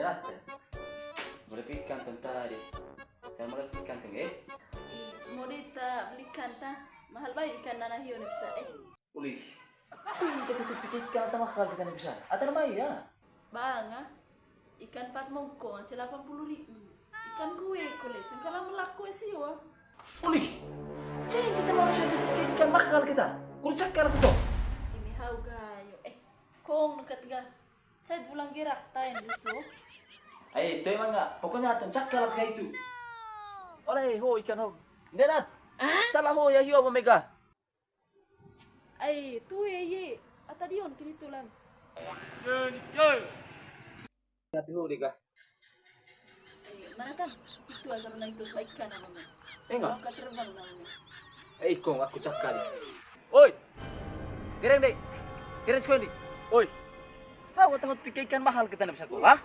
Grazie. Boleh beli kantong tadi. Saya mau beli kantong Mau beli ikan ta? Mahal ba ikan na nahiyo na bisa Uli. Sing kita pikir kantong mahal kita nih bisa. Atau nama ya? Banga, ikan pat mongko, 80.000. Ikan gue kulit, kalau melaku sih wa. Uli. Sing kita manusia itu pikir ikan mahal kita. Kurcak kalau itu. Ini hau gayo. Kong nukat ga. Saya pulang gerak tayo dito. Itu emang nggak. Pokoknya tuh cakal kayak itu. Oleh ho ikan ho. Denat. Salah ho ya hiyo mega. Tuh ye. Ata dion kini tulang. Tapi ho dega. Mana kan? Itu agak menang itu ikan namanya. Enggak. Mau terbang namanya. Kong aku cakal. Oi. Gereng deh. Gereng sekolah nih. Oi. Kau takut pikir ikan mahal kita nih bisa kok, ha?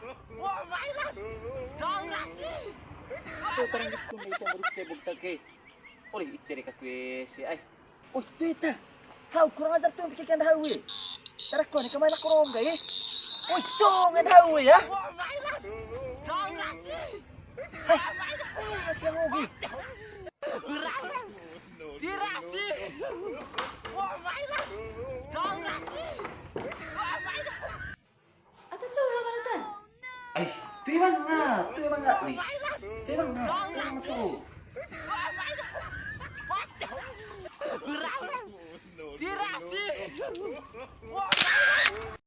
So tarang gitu nih ikan baru kita bukti ke. Oi, itu mereka kuesi. Oh, itu eta. Kau kurang ajar tuh pikir ikan dah we. Tarak kau nih kemana kurang gak ya? Oi, cong dah we ya. Kaya hobi. Ata coba mana kan? Itu emang nggak nih. Itu emang cuy. Tirasi!